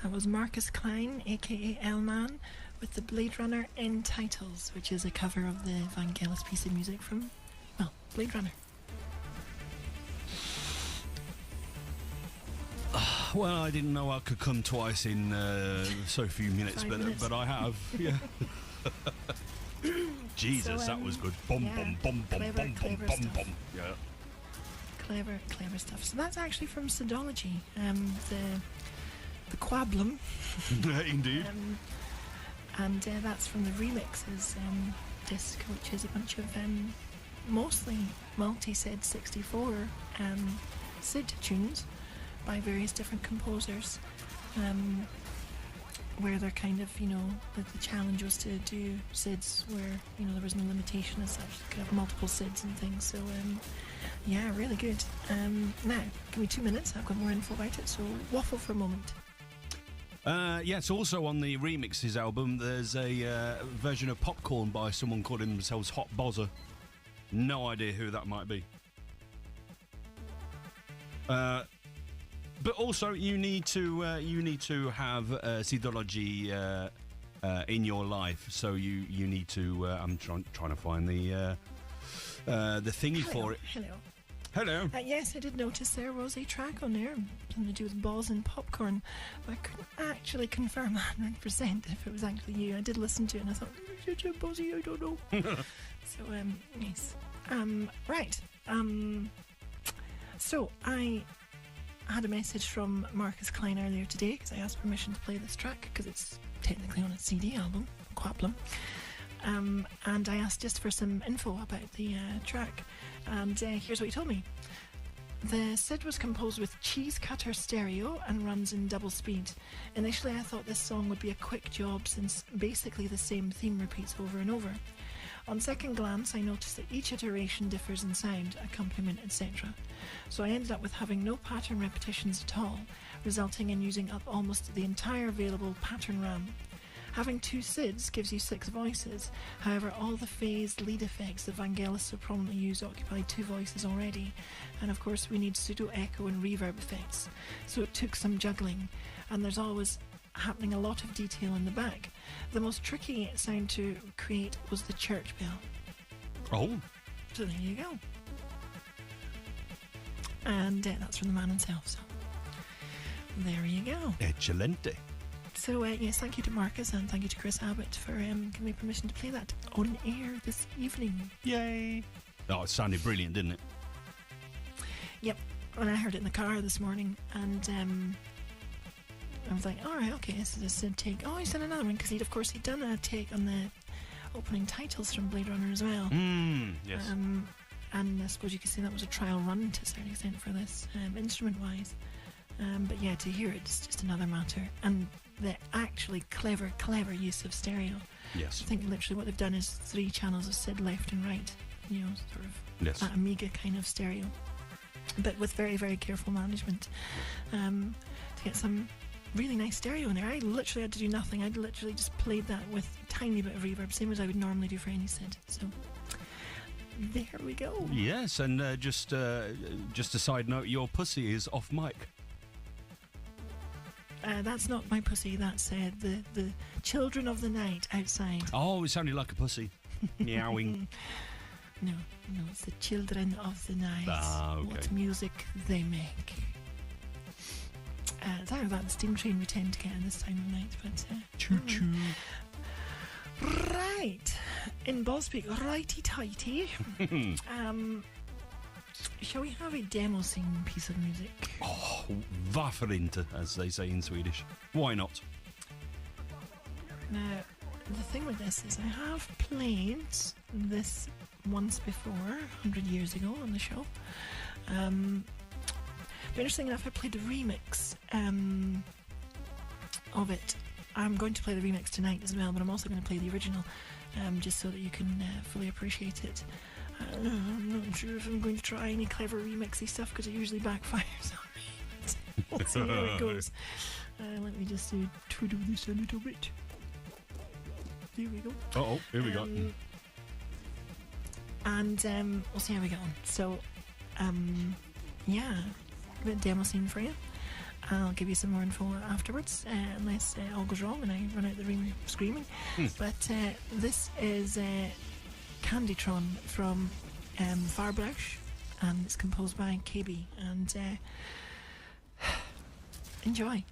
That was Marcus Klein, aka L-Man, with the Blade Runner in Titles, which is a cover of the Vangelis piece of music from, well, Blade Runner. Well, I didn't know I could come twice in so few minutes, but I have. Yeah. Jesus, that was good. Bum, yeah, bum, bum, bum, bum, bum, bum, bum. Yeah. Clever stuff. So that's actually from Sidology, the Quablum. Indeed. And that's from the Remixes disc, which is a bunch of mostly multi-SID 64 SID tunes by various different composers, where they're kind of, the challenge was to do SIDs where, there was no limitation as such. You could have multiple SIDs and things. So, yeah, really good. Now, give me 2 minutes. I've got more info about it, so waffle for a moment. Yes, also on the Remixes album, there's a version of Popcorn by someone calling themselves Hot Bozzer. No idea who that might be. But also, you need to have Sidology in your life. So you need to. I'm trying to find the thingy for it. Hello. Yes, I did notice there was a track on there, something to do with balls and popcorn, but I couldn't actually confirm 100% if it was actually you. I did listen to it and I thought, is it Buzzy? I don't know. So, yes. Right. So, I had a message from Marcus Klein earlier today because I asked permission to play this track because it's technically on a CD album, Quablum. And I asked just for some info about the track, and here's what he told me. The SID was composed with Cheese Cutter stereo and runs in double speed. Initially I thought this song would be a quick job since basically the same theme repeats over and over. On second glance I noticed that each iteration differs in sound, accompaniment, etc. So I ended up with having no pattern repetitions at all, resulting in using up almost the entire available pattern RAM. Having two SIDs gives you 6 voices, however all the phased lead effects that Vangelis so prominently use occupy 2 voices already, and of course we need pseudo echo and reverb effects, so it took some juggling, and there's always happening a lot of detail in the back. The most tricky sound to create was the church bell. Oh. So there you go. And that's from the man himself, so there you go. Excelente. So, yes, thank you to Marcus and thank you to Chris Abbott for giving me permission to play that on air this evening. Yay! Oh, it sounded brilliant, didn't it? Yep. When I heard it in the car this morning, and I was like, alright, okay, this is a SID take. Oh, he's done another one, because he'd done a take on the opening titles from Blade Runner as well. Yes. And I suppose you could say that was a trial run to a certain extent for this, instrument-wise. But yeah, to hear it's just another matter. And the actually clever use of stereo. Yes. I think literally what they've done is 3 channels of SID left and right, sort of yes. That Amiga kind of stereo, but with very, very careful management to get some really nice stereo in there. I literally had to do nothing. I literally just played that with a tiny bit of reverb, same as I would normally do for any SID. So there we go. Yes, and just a side note, your pussy is off mic. That's not my pussy, that's the children of the night outside. Oh, it sounded like a pussy. Meowing. No, it's the children of the night. Ah, okay. What music they make. It's either that the steam train we tend to get in this time of night, but... Choo-choo. Right. In Ballspeak, righty-tighty. Shall we have a demo scene piece of music? Oh, varför inte, as they say in Swedish. Why not? Now, the thing with this is I have played this once before, 100 years ago on the show. But interesting enough, I played the remix of it. I'm going to play the remix tonight as well, but I'm also going to play the original, just so that you can fully appreciate it. I'm not sure if I'm going to try any clever remixy stuff because it usually backfires on me. We'll see how it goes. Let me just twiddle this a little bit. There we go. Here we go. And we'll see how we get on. So, yeah, a bit of demo scene for you. I'll give you some more info afterwards, unless all goes wrong and I run out the ring screaming. But this is Candytron from Farblash, and it's composed by KB. And enjoy.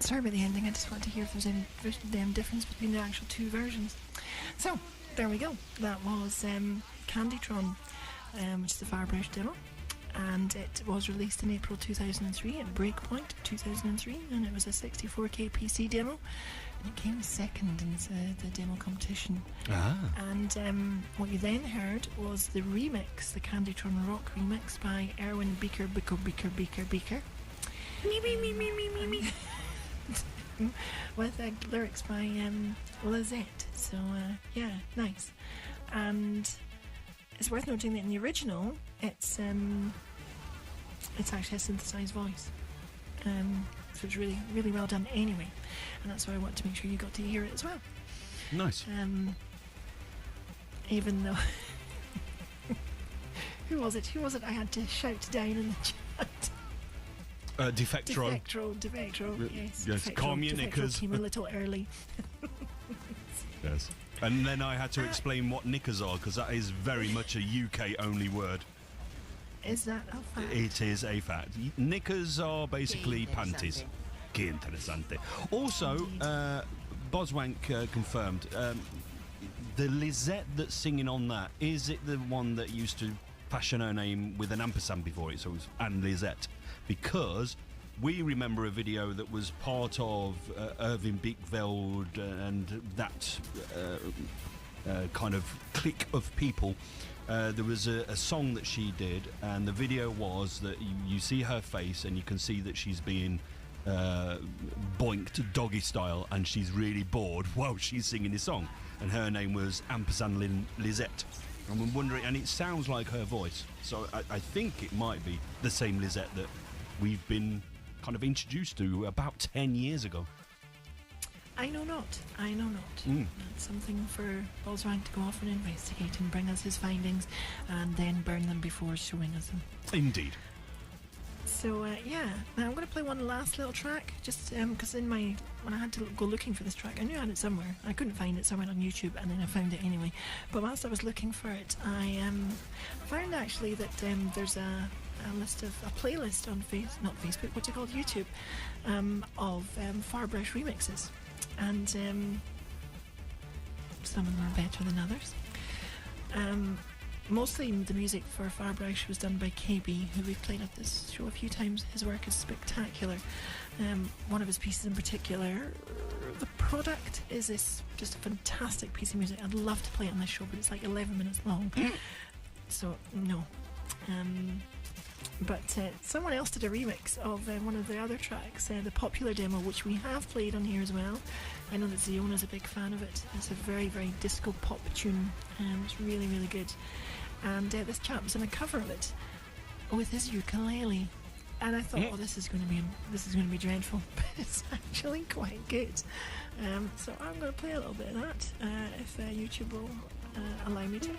Sorry about the ending, I just wanted to hear if there's any difference between the actual two versions. So, there we go. That was Candytron, which is the Firebrush demo. And it was released in April 2003 at Breakpoint 2003, and it was a 64k PC demo, and it came second in the demo competition. And what you then heard was the remix, the Candytron Rock remix by Erwin Beaker. Me. With lyrics by Lizette. So yeah, nice. And it's worth noting that in the original, it's actually a synthesized voice. So it's really, really well done anyway. And that's why I want to make sure you got to hear it as well. Nice. Even though... Who was it I had to shout down in the chat? Defectro. Yes. Yes, calm your knickers. Came a little early. Yes. And then I had to explain what knickers are, because that is very much a UK-only word. Is that a fact? It is a fact. Knickers are basically panties. Que interesante. Also, Boswank confirmed, the Lizette that's singing on that, is it the one that used to fashion her name with an ampersand before it, so it was Anne Lizette? Because we remember a video that was part of Irving Biekveld and that kind of clique of people. There was a song that she did, and the video was that you see her face and you can see that she's being boinked doggy style, and she's really bored while she's singing this song, and her name was ampersand Lizette. And I'm wondering, and it sounds like her voice, so I think it might be the same Lizette that we've been kind of introduced to about 10 years ago. I know not. That's something for Boswank to go off and investigate and bring us his findings and then burn them before showing us them. Indeed. So, yeah. Now I'm going to play one last little track, just because when I had to go looking for this track, I knew I had it somewhere. I couldn't find it somewhere on YouTube, and then I found it anyway. But whilst I was looking for it, I found actually that there's a playlist on not Facebook, what's it called, YouTube, of Firebrush remixes, and some of them are better than others. Mostly the music for Firebrush was done by KB, who we've played at this show a few times. His work is spectacular. One of his pieces in particular, The Product, is just a fantastic piece of music. I'd love to play it on this show, but it's like 11 minutes long. So, no. But someone else did a remix of one of the other tracks, the Popular demo, which we have played on here as well. I know that Ziona's a big fan of it. It's a very, very disco pop tune. It's really, really good. And this chap was in a cover of it with his ukulele. And I thought, oh, this is going to be dreadful, but it's actually quite good. So I'm going to play a little bit of that if YouTube will allow me to.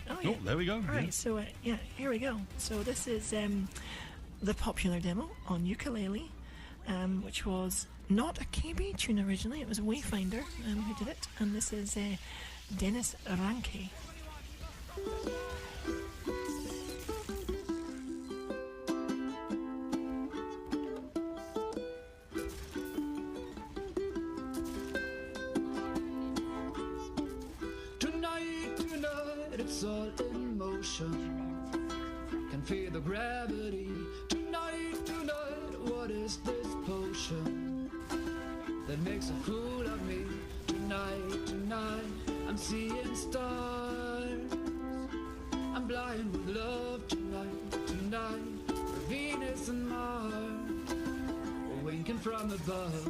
Oh, yeah. Oh, there we go. All right, so yeah, here we go. So this is the Popular demo on ukulele, which was not a KB tune originally. It was Wayfinder who did it, and this is Dennis Ranke. It's all in motion. Can feel the gravity. Tonight, what is this potion that makes a fool of me? Tonight, I'm seeing stars. I'm blind with love tonight. For Venus and Mars, winking from above.